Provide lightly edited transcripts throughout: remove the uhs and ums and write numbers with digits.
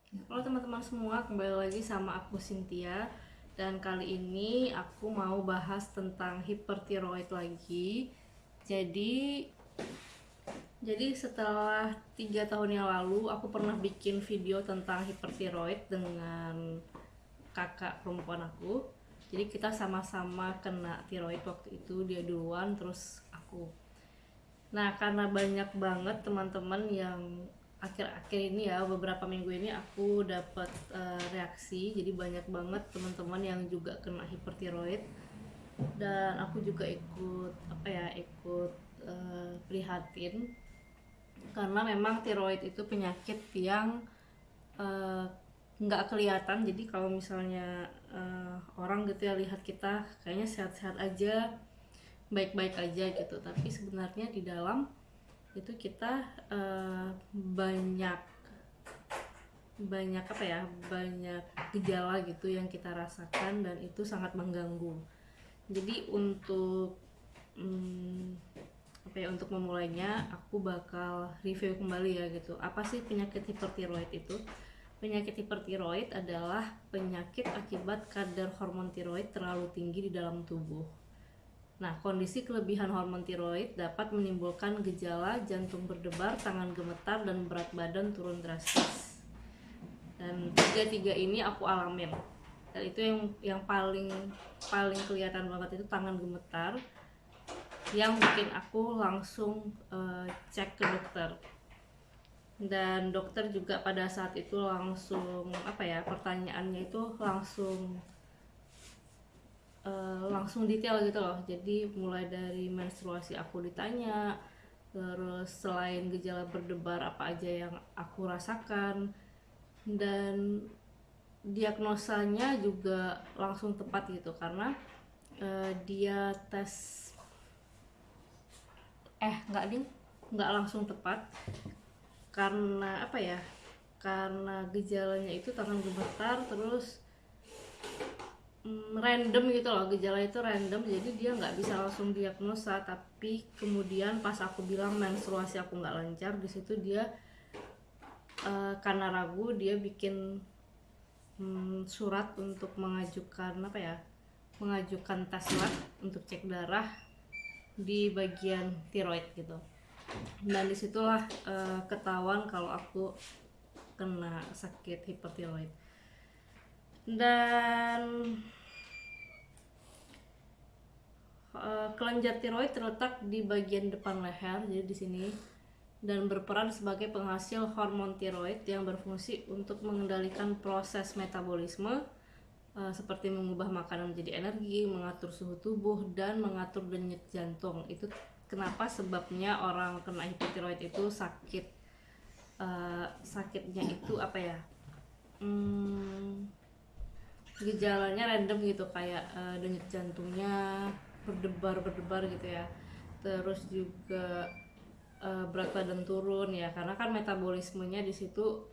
Halo teman-teman semua, kembali lagi sama aku Cynthia. Dan kali ini aku mau bahas tentang hipertiroid lagi. Jadi setelah 3 tahun yang lalu aku pernah bikin video tentang hipertiroid dengan kakak perempuan aku. Jadi kita sama-sama kena tiroid waktu itu, dia duluan terus aku. Nah, karena banyak banget teman-teman yang akhir-akhir ini ya, beberapa minggu ini aku dapat reaksi. Jadi banyak banget teman-teman yang juga kena hipertiroid, dan aku juga ikut ikut prihatin, karena memang tiroid itu penyakit yang eh, nggak kelihatan. Jadi kalau misalnya orang gitu ya lihat kita kayaknya sehat-sehat aja, baik-baik aja gitu, tapi sebenarnya di dalam itu kita banyak banyak banyak gejala gitu yang kita rasakan, dan itu sangat mengganggu. Jadi untuk memulainya aku bakal review kembali ya gitu, apa sih penyakit hipertiroid itu. Penyakit hipertiroid adalah penyakit akibat kadar hormon tiroid terlalu tinggi di dalam tubuh. Nah, kondisi kelebihan hormon tiroid dapat menimbulkan gejala jantung berdebar, tangan gemetar, dan berat badan turun drastis. Dan tiga-tiga ini aku alamin. Dan itu yang paling paling kelihatan banget itu tangan gemetar, yang bikin aku langsung cek ke dokter. Dan dokter juga pada saat itu langsung pertanyaannya itu langsung detail gitu loh. Jadi mulai dari menstruasi aku ditanya, terus selain gejala berdebar apa aja yang aku rasakan, dan diagnosanya juga langsung tepat gitu, karena dia tes nggak langsung tepat. Karena gejalanya itu tangan gemetar, terus random gitu loh, gejala itu random, jadi dia nggak bisa langsung diagnosa. Tapi kemudian pas aku bilang menstruasi aku nggak lancar, di situ dia karena ragu, dia bikin surat untuk mengajukan tes lab untuk cek darah di bagian tiroid gitu. Dan disitulah ketahuan kalau aku kena sakit hipertiroid. Dan kelenjar tiroid terletak di bagian depan leher, jadi di sini, dan berperan sebagai penghasil hormon tiroid yang berfungsi untuk mengendalikan proses metabolisme, seperti mengubah makanan menjadi energi, mengatur suhu tubuh, dan mengatur denyut jantung. Itu kenapa sebabnya orang kena hipertiroid itu sakitnya itu gejalanya random gitu, kayak denyut jantungnya berdebar gitu ya. Terus juga berat badan turun ya, karena kan metabolismenya di situ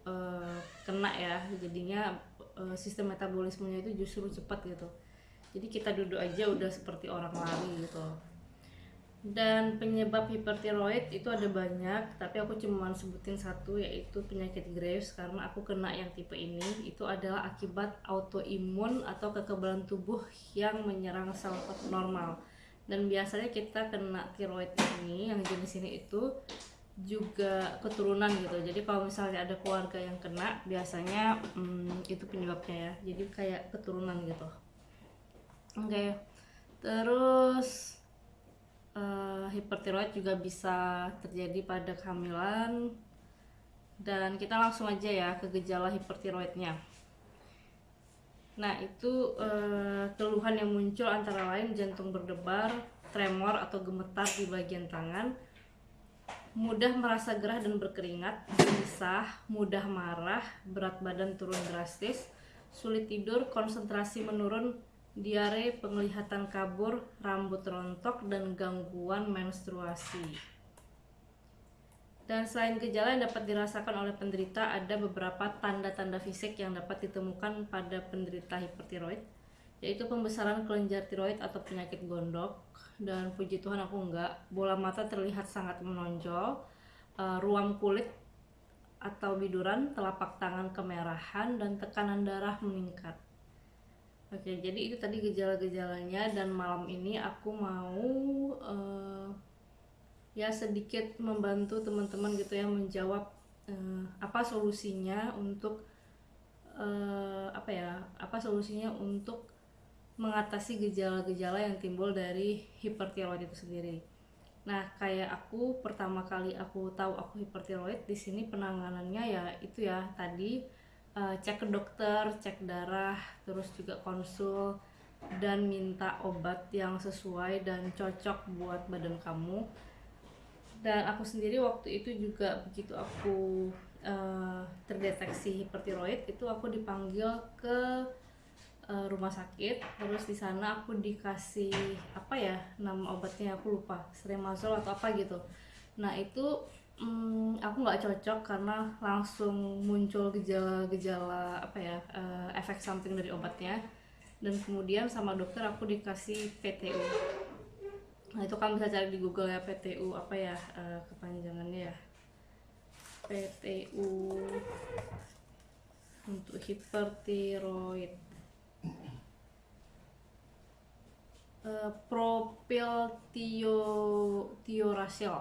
kena ya, jadinya sistem metabolismenya itu justru cepat gitu. Jadi kita duduk aja udah seperti orang lari gitu. Dan penyebab hipertiroid itu ada banyak, tapi aku cuma sebutin satu, yaitu penyakit Graves, karena aku kena yang tipe ini. Itu adalah akibat autoimun atau kekebalan tubuh yang menyerang sel normal. Dan biasanya kita kena tiroid ini, yang jenis ini itu juga keturunan gitu. Jadi kalau misalnya ada keluarga yang kena, biasanya itu penyebabnya ya. Jadi kayak keturunan gitu. Oke. Terus hipertiroid juga bisa terjadi pada kehamilan. Dan kita langsung aja ya ke gejala hipertiroidnya. Nah, itu keluhan yang muncul antara lain jantung berdebar, tremor atau gemetar di bagian tangan, mudah merasa gerah dan berkeringat, gelisah, mudah marah, berat badan turun drastis, sulit tidur, konsentrasi menurun, diare, penglihatan kabur, rambut rontok, dan gangguan menstruasi. Dan selain gejala yang dapat dirasakan oleh penderita, ada beberapa tanda-tanda fisik yang dapat ditemukan pada penderita hipertiroid, yaitu pembesaran kelenjar tiroid atau penyakit gondok. Dan puji Tuhan aku enggak. Bola mata terlihat sangat menonjol, ruam kulit atau biduran, telapak tangan kemerahan, dan tekanan darah meningkat. Oke, jadi itu tadi gejala-gejalanya, dan malam ini aku mau ya sedikit membantu teman-teman gitu ya menjawab apa solusinya untuk apa solusinya untuk mengatasi gejala-gejala yang timbul dari hipertiroid itu sendiri. Nah, kayak aku pertama kali aku tahu aku hipertiroid, di sini penanganannya ya itu ya tadi cek ke dokter, cek darah, terus juga konsul dan minta obat yang sesuai dan cocok buat badan kamu. Dan aku sendiri waktu itu juga begitu aku terdeteksi hipertiroid itu aku dipanggil ke rumah sakit, terus di sana aku dikasih apa ya nama obatnya aku lupa, Stremazole atau apa gitu. Nah itu aku nggak cocok karena langsung muncul gejala-gejala apa ya efek samping dari obatnya, dan kemudian sama dokter aku dikasih PTU. Nah itu kan bisa cari di Google ya, PTU apa ya kepanjangannya ya, PTU untuk hipertiroid, propiltiuracil.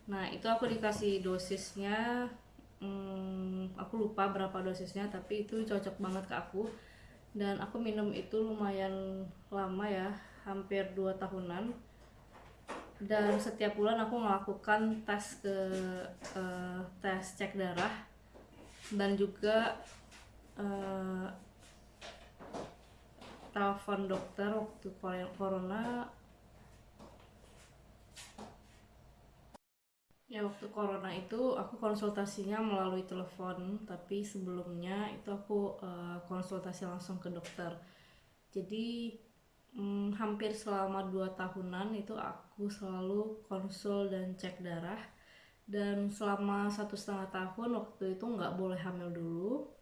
Nah itu aku dikasih dosisnya, aku lupa berapa dosisnya, tapi itu cocok banget ke aku, dan aku minum itu lumayan lama ya, hampir 2 tahunan. Dan setiap bulan aku melakukan tes cek darah, dan juga telepon dokter waktu corona. Ya waktu corona itu aku konsultasinya melalui telepon, tapi sebelumnya itu aku konsultasi langsung ke dokter. Jadi hampir selama 2 tahunan itu aku selalu konsul dan cek darah. Dan selama 1,5 tahun waktu itu nggak boleh hamil dulu,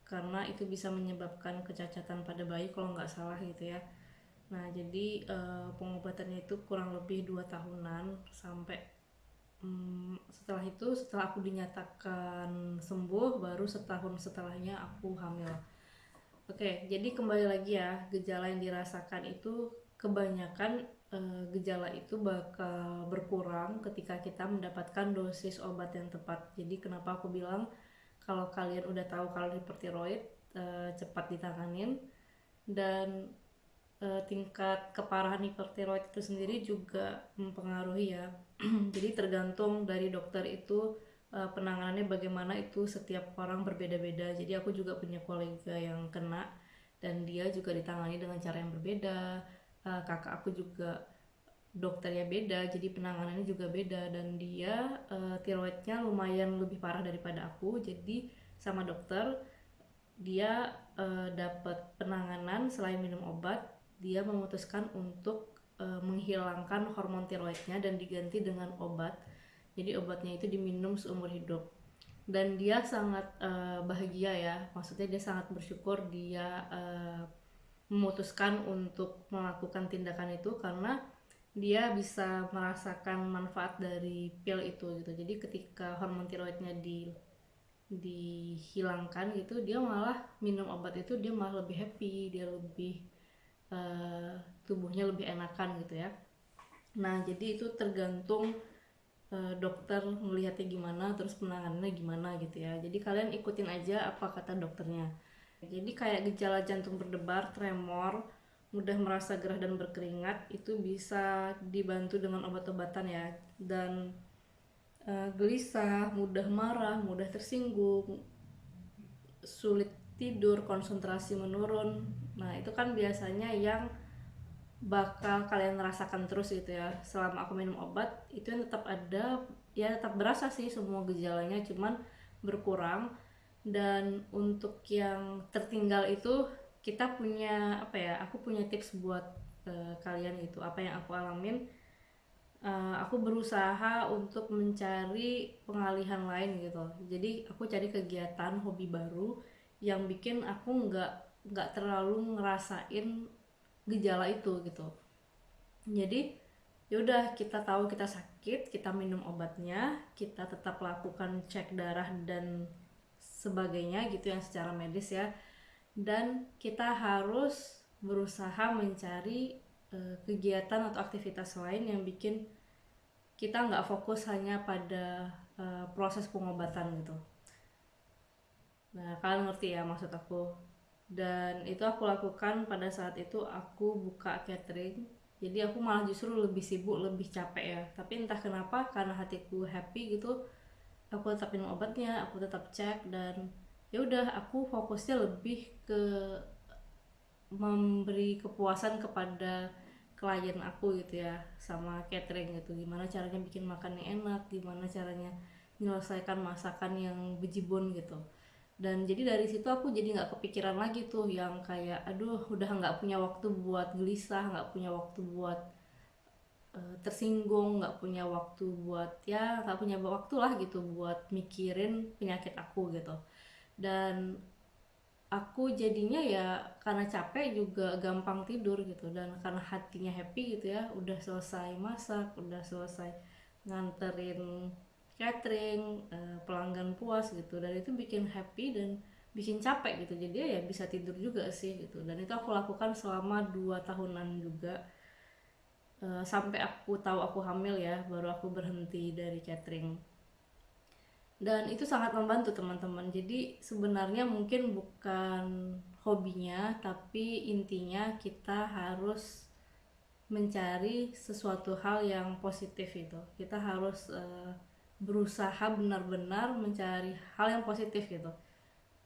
karena itu bisa menyebabkan kecacatan pada bayi kalau nggak salah gitu ya. Nah jadi pengobatannya itu kurang lebih 2 tahunan, sampai setelah itu, setelah aku dinyatakan sembuh, baru setahun setelahnya aku hamil. Oke, jadi kembali lagi ya, gejala yang dirasakan itu kebanyakan gejala itu bakal berkurang ketika kita mendapatkan dosis obat yang tepat. Jadi kenapa aku bilang kalau kalian udah tahu kalian hipertiroid, cepat ditanganin. Dan tingkat keparahan hipertiroid itu sendiri juga mempengaruhi ya. Jadi tergantung dari dokter itu penanganannya bagaimana, itu setiap orang berbeda-beda. Jadi aku juga punya kolega yang kena dan dia juga ditangani dengan cara yang berbeda. Kakak aku juga dokternya beda, jadi penanganannya juga beda, dan dia tiroidnya lumayan lebih parah daripada aku. Jadi sama dokter dia dapat penanganan selain minum obat, dia memutuskan untuk menghilangkan hormon tiroidnya dan diganti dengan obat. Jadi obatnya itu diminum seumur hidup. Dan dia sangat bahagia ya, maksudnya dia sangat bersyukur dia memutuskan untuk melakukan tindakan itu karena dia bisa merasakan manfaat dari pil itu gitu. Jadi ketika hormon tiroidnya dihilangkan gitu, dia malah minum obat itu, dia malah lebih happy, dia lebih tubuhnya lebih enakan gitu ya. Nah jadi itu tergantung dokter melihatnya gimana, terus penanganannya gimana gitu ya. Jadi kalian ikutin aja apa kata dokternya. Jadi kayak gejala jantung berdebar, tremor, mudah merasa gerah dan berkeringat, itu bisa dibantu dengan obat-obatan ya. Dan gelisah, mudah marah, mudah tersinggung, sulit tidur, konsentrasi menurun. Nah itu kan biasanya yang bakal kalian rasakan terus gitu ya. Selama aku minum obat itu yang tetap ada, ya tetap berasa sih semua gejalanya, cuman berkurang. Dan untuk yang tertinggal itu kita punya apa ya, aku punya tips buat kalian gitu. Apa yang aku alamin, aku berusaha untuk mencari pengalihan lain gitu. Jadi aku cari kegiatan hobi baru yang bikin aku nggak terlalu ngerasain gejala itu gitu. Jadi ya udah, kita tahu kita sakit, kita minum obatnya, kita tetap lakukan cek darah dan sebagainya gitu yang secara medis ya, dan kita harus berusaha mencari kegiatan atau aktivitas lain yang bikin kita nggak fokus hanya pada proses pengobatan gitu. Nah, kalian ngerti ya maksud aku. Dan itu aku lakukan pada saat itu aku buka catering. Jadi aku malah justru lebih sibuk, lebih capek ya. Tapi entah kenapa karena hatiku happy gitu, aku tetap minum obatnya, aku tetap cek, dan ya udah aku fokusnya lebih ke memberi kepuasan kepada klien aku gitu ya, sama catering gitu, gimana caranya bikin makannya enak, gimana caranya menyelesaikan masakan yang bejibun gitu. Dan jadi dari situ aku jadi nggak kepikiran lagi tuh yang kayak aduh udah nggak punya waktu buat gelisah, nggak punya waktu buat tersinggung, nggak punya waktu buat ya nggak punya waktu lah gitu buat mikirin penyakit aku gitu. Dan aku jadinya ya karena capek juga gampang tidur gitu, dan karena hatinya happy gitu ya, udah selesai masak, udah selesai nganterin catering, pelanggan puas gitu, dan itu bikin happy dan bikin capek gitu, jadi ya bisa tidur juga sih gitu. Dan itu aku lakukan selama 2 tahunan juga, sampai aku tahu aku hamil ya, baru aku berhenti dari catering. Dan itu sangat membantu teman-teman. Jadi sebenarnya mungkin bukan hobinya, tapi intinya kita harus mencari sesuatu hal yang positif itu. Kita harus berusaha benar-benar mencari hal yang positif gitu.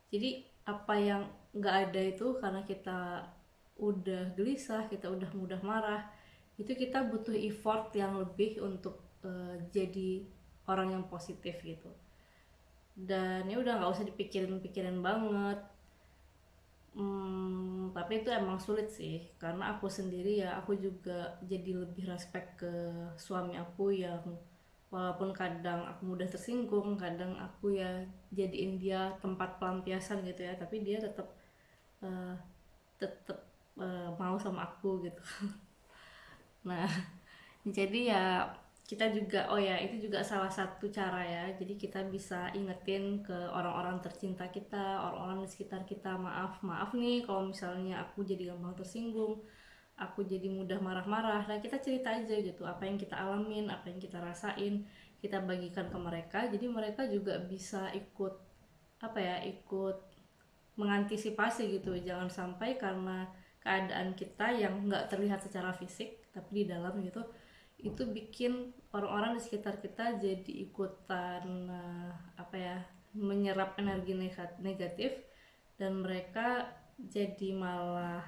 Jadi apa yang nggak ada itu karena kita udah gelisah, kita udah mudah marah, itu kita butuh effort yang lebih untuk jadi orang yang positif gitu. Dan ya udah nggak usah dipikirin-pikirin banget. Tapi itu emang sulit sih, karena aku sendiri ya, aku juga jadi lebih respect ke suami aku yang walaupun kadang aku mudah tersinggung, kadang aku ya jadiin dia tempat pelampiasan gitu ya, tapi dia tetap uh, tetap mau sama aku gitu. Nah, jadi ya kita juga, oh ya itu juga salah satu cara ya, jadi kita bisa ingetin ke orang-orang tercinta kita, orang-orang di sekitar kita, maaf maaf nih kalau misalnya aku jadi gampang tersinggung, aku jadi mudah marah-marah. Nah kita cerita aja gitu apa yang kita alamin, apa yang kita rasain, kita bagikan ke mereka, jadi mereka juga bisa ikut apa ya, ikut mengantisipasi gitu. Jangan sampai karena keadaan kita yang nggak terlihat secara fisik tapi di dalam gitu, itu bikin orang-orang di sekitar kita jadi ikutan apa ya, menyerap energi negatif, dan mereka jadi malah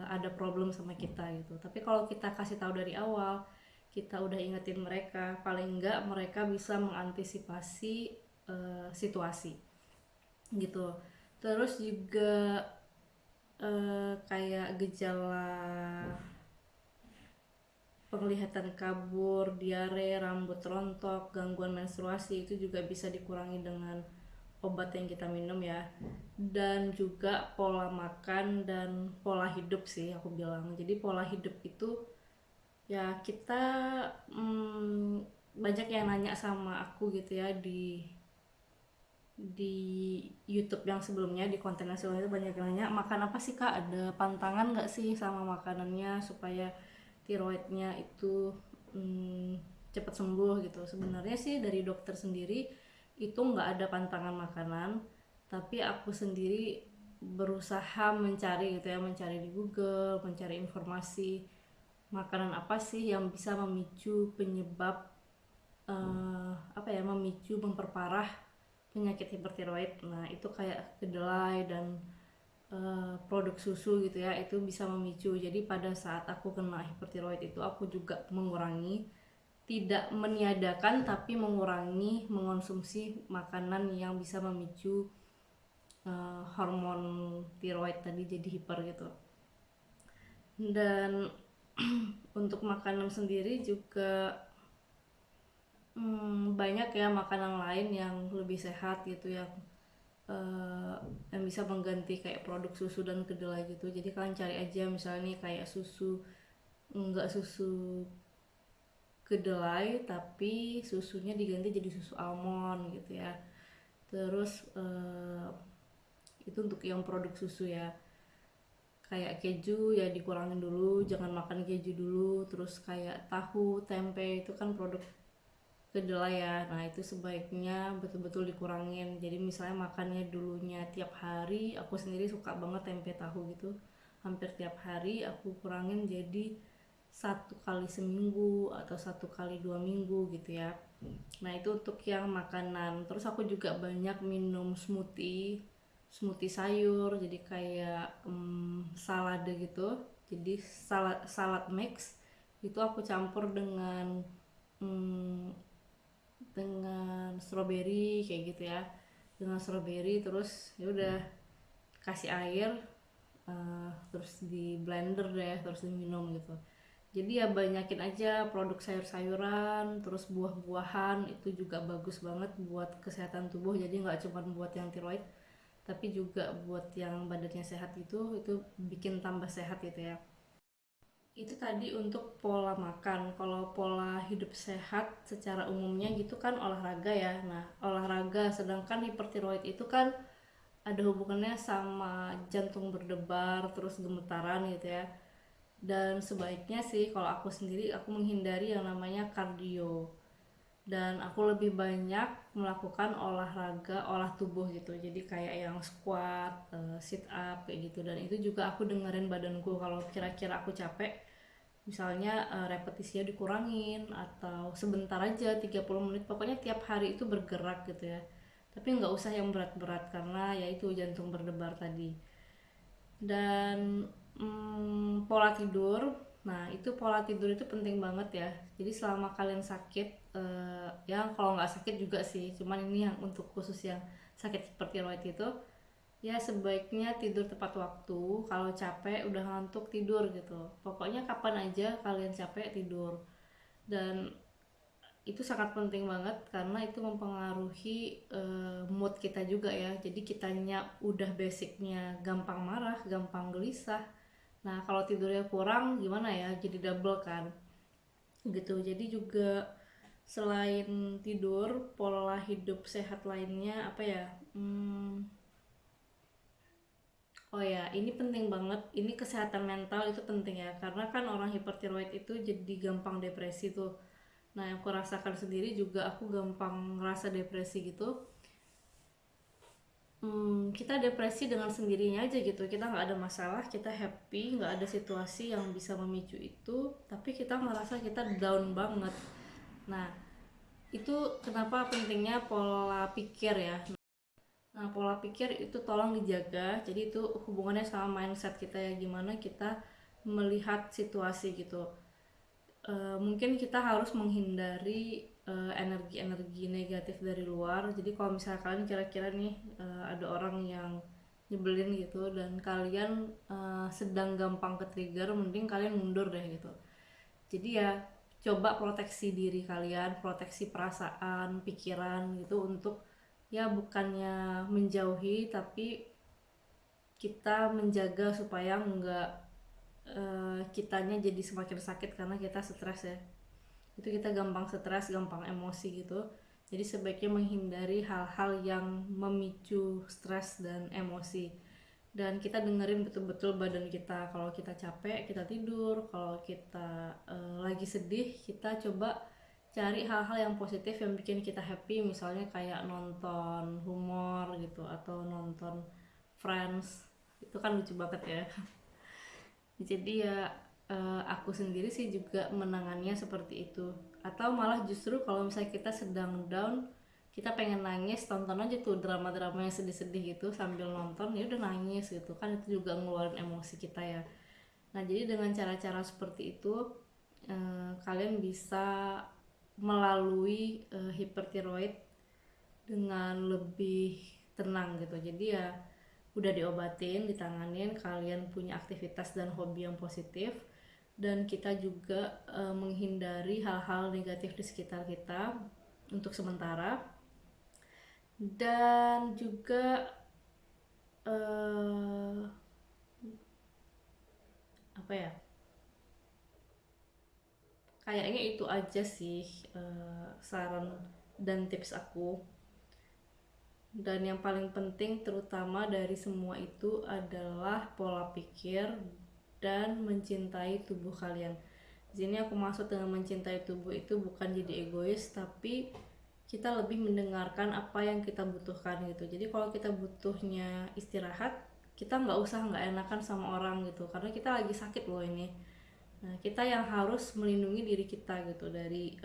ada problem sama kita gitu. Tapi kalau kita kasih tahu dari awal, kita udah ingetin mereka, paling enggak mereka bisa mengantisipasi situasi gitu. Terus juga kayak gejala penglihatan kabur, diare, rambut rontok, gangguan menstruasi itu juga bisa dikurangi dengan obat yang kita minum ya. Dan juga pola makan dan pola hidup sih aku bilang. Jadi pola hidup itu ya kita banyak yang nanya sama aku gitu ya di YouTube yang sebelumnya, di konten yang sebelumnya itu banyak yang nanya makan apa sih kak, ada pantangan nggak sih sama makanannya supaya tiroidnya itu cepat sembuh gitu. Sebenarnya sih dari dokter sendiri itu nggak ada pantangan makanan, tapi aku sendiri berusaha mencari gitu ya, mencari di Google, mencari informasi makanan apa sih yang bisa memicu penyebab apa ya, memicu memperparah penyakit hipertiroid. Nah itu kayak kedelai dan produk susu gitu ya, itu bisa memicu. Jadi pada saat aku kena hipertiroid itu aku juga mengurangi, tidak meniadakan tapi mengurangi mengonsumsi makanan yang bisa memicu hormon tiroid tadi jadi hiper gitu. Dan untuk makanan sendiri juga banyak ya makanan lain yang lebih sehat gitu ya, yang bisa mengganti kayak produk susu dan kedelai gitu. Jadi kalian cari aja misalnya kayak susu, enggak susu kedelai tapi susunya diganti jadi susu almond gitu ya. Terus itu untuk yang produk susu ya. Kayak keju ya dikurangin dulu, jangan makan keju dulu. Terus kayak tahu, tempe itu kan produk kedelai ya. Nah itu sebaiknya betul-betul dikurangin. Jadi misalnya makannya dulunya tiap hari, aku sendiri suka banget tempe tahu gitu, hampir tiap hari, aku kurangin jadi 1 kali seminggu atau 1 kali 2 minggu gitu ya. Nah itu untuk yang makanan. Terus aku juga banyak minum smoothie, smoothie sayur, jadi kayak salade gitu. Jadi salad mix itu aku campur mm, dengan strawberry kayak gitu ya, dengan strawberry. Terus ya udah kasih air, terus di blender deh, terus diminum gitu. Jadi ya banyakin aja produk sayur-sayuran, terus buah-buahan itu juga bagus banget buat kesehatan tubuh. Jadi nggak cuma buat yang tiroid, tapi juga buat yang badannya sehat gitu, itu bikin tambah sehat gitu ya. Itu tadi untuk pola makan. Kalau pola hidup sehat secara umumnya gitu kan olahraga ya. Nah olahraga, sedangkan hipertiroid itu kan ada hubungannya sama jantung berdebar terus gemetaran gitu ya. Dan sebaiknya sih kalau aku sendiri, aku menghindari yang namanya kardio, dan aku lebih banyak melakukan olahraga olah tubuh gitu. Jadi kayak yang squat, sit up kayak gitu. Dan itu juga aku dengerin badanku, kalau kira-kira aku capek, misalnya repetisinya dikurangin atau sebentar aja 30 menit, pokoknya tiap hari itu bergerak gitu ya. Tapi nggak usah yang berat-berat karena ya itu jantung berdebar tadi. Dan pola tidur, nah itu pola tidur itu penting banget ya. Jadi selama kalian sakit, ya kalau nggak sakit juga sih, cuman ini yang untuk khusus yang sakit seperti tiroid itu, ya sebaiknya tidur tepat waktu. Kalau capek udah ngantuk tidur gitu, pokoknya kapan aja kalian capek tidur. Dan itu sangat penting banget karena itu mempengaruhi mood kita juga ya. Jadi kitanya udah basicnya gampang marah, gampang gelisah. Nah kalau tidurnya kurang gimana ya, jadi double kan gitu. Jadi juga selain tidur, pola hidup sehat lainnya apa ya, oh ya ini penting banget, ini kesehatan mental itu penting ya, karena kan orang hipertiroid itu jadi gampang depresi tuh. Nah yang aku rasakan sendiri juga, aku gampang ngerasa depresi gitu. Kita depresi dengan sendirinya aja gitu, kita nggak ada masalah, kita happy, nggak ada situasi yang bisa memicu itu, tapi kita merasa kita down banget. Nah itu kenapa pentingnya pola pikir ya. Nah pola pikir itu tolong dijaga, jadi itu hubungannya sama mindset kita ya, gimana kita melihat situasi gitu. Mungkin kita harus menghindari energi-energi negatif dari luar. Jadi kalau misalnya kalian kira-kira nih ada orang yang nyebelin gitu dan kalian sedang gampang ke trigger, mending kalian mundur deh gitu. Jadi ya coba proteksi diri kalian, proteksi perasaan, pikiran gitu, untuk ya bukannya menjauhi, tapi kita menjaga supaya nggak kitanya jadi semakin sakit karena kita stres ya. Itu kita gampang stres, gampang emosi gitu. Jadi sebaiknya menghindari hal-hal yang memicu stres dan emosi. Dan kita dengerin betul-betul badan kita. Kalau kita capek, kita tidur. Kalau kita lagi sedih, kita coba cari hal-hal yang positif yang bikin kita happy. Misalnya kayak nonton humor gitu, atau nonton Friends. Itu kan lucu banget ya. Jadi ya aku sendiri sih juga menangannya seperti itu. Atau malah justru kalau misalnya kita sedang down, kita pengen nangis, tonton aja tuh drama-drama yang sedih-sedih gitu sambil nonton, ya udah nangis gitu kan, itu juga ngeluarin emosi kita ya. Nah jadi dengan cara-cara seperti itu kalian bisa melalui hipertiroid dengan lebih tenang gitu. Jadi ya udah diobatin, ditanganin, kalian punya aktivitas dan hobi yang positif, dan kita juga menghindari hal-hal negatif di sekitar kita untuk sementara. Dan juga uh, apa ya, kayaknya itu aja sih saran dan tips aku. Dan yang paling penting terutama dari semua itu adalah pola pikir dan mencintai tubuh kalian. Di sini aku maksud dengan mencintai tubuh itu bukan jadi egois, tapi kita lebih mendengarkan apa yang kita butuhkan gitu. Jadi kalau kita butuhnya istirahat, kita nggak enakan sama orang gitu, karena kita lagi sakit loh ini. Nah, kita yang harus melindungi diri kita gitu dari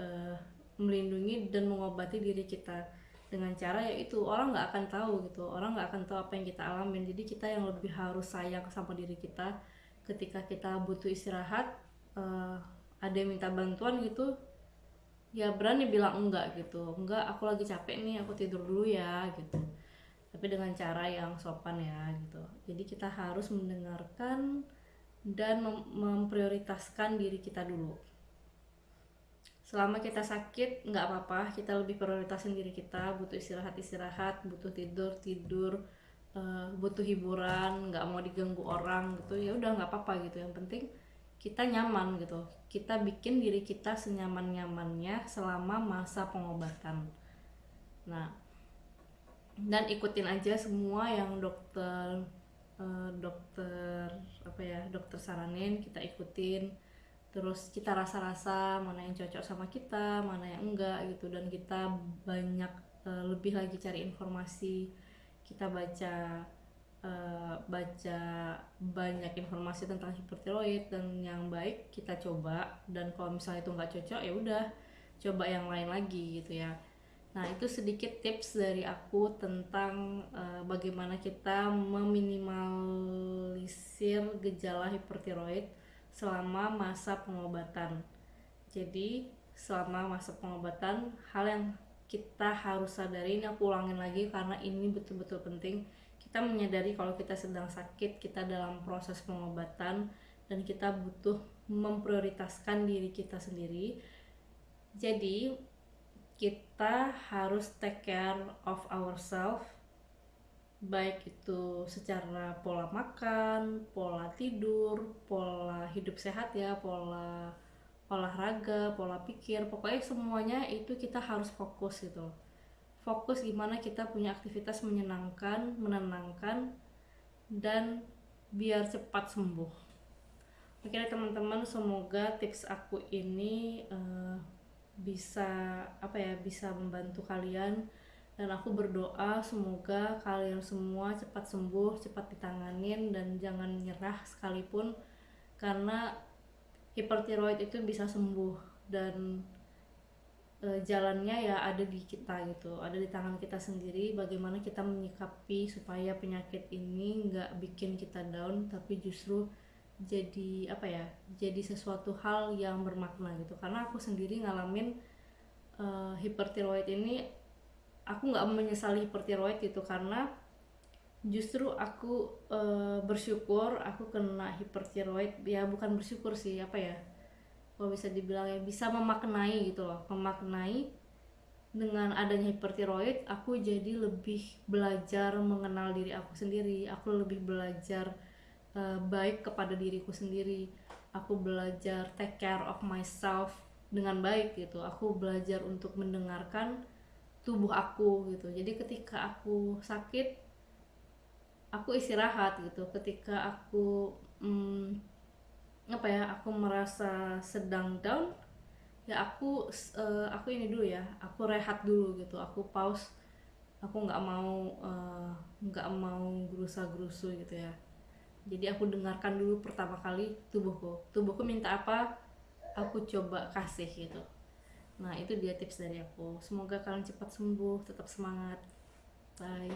melindungi dan mengobati diri kita dengan cara yaitu orang nggak akan tahu gitu, orang nggak akan tahu apa yang kita alamin. Jadi kita yang lebih harus sayang sama diri kita. Ketika kita butuh istirahat, ada yang minta bantuan gitu, ya berani bilang enggak gitu, enggak aku lagi capek nih, aku tidur dulu ya gitu, tapi dengan cara yang sopan ya gitu. Jadi kita harus mendengarkan dan memprioritaskan diri kita dulu. Selama kita sakit nggak apa-apa, kita lebih prioritasin diri kita. Butuh istirahat, butuh tidur, butuh hiburan, nggak mau diganggu orang gitu, ya udah nggak apa-apa gitu. Yang penting kita nyaman gitu, kita bikin diri kita senyaman-nyamannya selama masa pengobatan. Nah, dan ikutin aja semua yang dokter saranin, kita ikutin. Terus kita rasa-rasa mana yang cocok sama kita, mana yang enggak gitu. Dan kita banyak lebih lagi cari informasi. Kita baca banyak informasi tentang hipertiroid, dan yang baik kita coba. Dan kalau misalnya itu nggak cocok, ya udah coba yang lain lagi gitu ya. Nah, itu sedikit tips dari aku tentang bagaimana kita meminimalisir gejala hipertiroid selama masa pengobatan. Jadi selama masa pengobatan, hal yang kita harus sadari, ini aku ulangin lagi karena ini betul-betul penting. Kita menyadari kalau kita sedang sakit, kita dalam proses pengobatan, dan kita butuh memprioritaskan diri kita sendiri. Jadi kita harus take care of ourselves, baik itu secara pola makan, pola tidur, pola hidup sehat ya, pola olahraga, pola pikir, pokoknya semuanya itu kita harus fokus gitu. Fokus gimana kita punya aktivitas menyenangkan, menenangkan, dan biar cepat sembuh. Oke teman-teman, semoga tips aku ini bisa membantu kalian, dan aku berdoa semoga kalian semua cepat sembuh, cepat ditanganin, dan jangan nyerah sekalipun, karena hipertiroid itu bisa sembuh. Dan jalannya ya ada di kita gitu, ada di tangan kita sendiri. Bagaimana kita menyikapi supaya penyakit ini nggak bikin kita down, tapi justru jadi sesuatu hal yang bermakna gitu. Karena aku sendiri ngalamin hipertiroid ini, aku nggak menyesali hipertiroid gitu, karena justru aku bersyukur aku kena hipertiroid. Ya bukan bersyukur sih, kalau bisa dibilang ya bisa memaknai gitu loh, memaknai dengan adanya hipertiroid. Aku jadi lebih belajar mengenal diri aku sendiri, aku lebih belajar baik kepada diriku sendiri, aku belajar take care of myself dengan baik gitu. Aku belajar untuk mendengarkan tubuh aku gitu. Jadi ketika aku sakit, aku istirahat gitu. Ketika aku aku merasa sedang down, ya aku ini dulu ya, aku rehat dulu gitu, aku pause. Aku nggak mau gerusa-gerusu gitu ya. Jadi aku dengarkan dulu pertama kali tubuhku minta apa, aku coba kasih gitu. Nah itu dia tips dari aku. Semoga kalian cepat sembuh, tetap semangat, bye.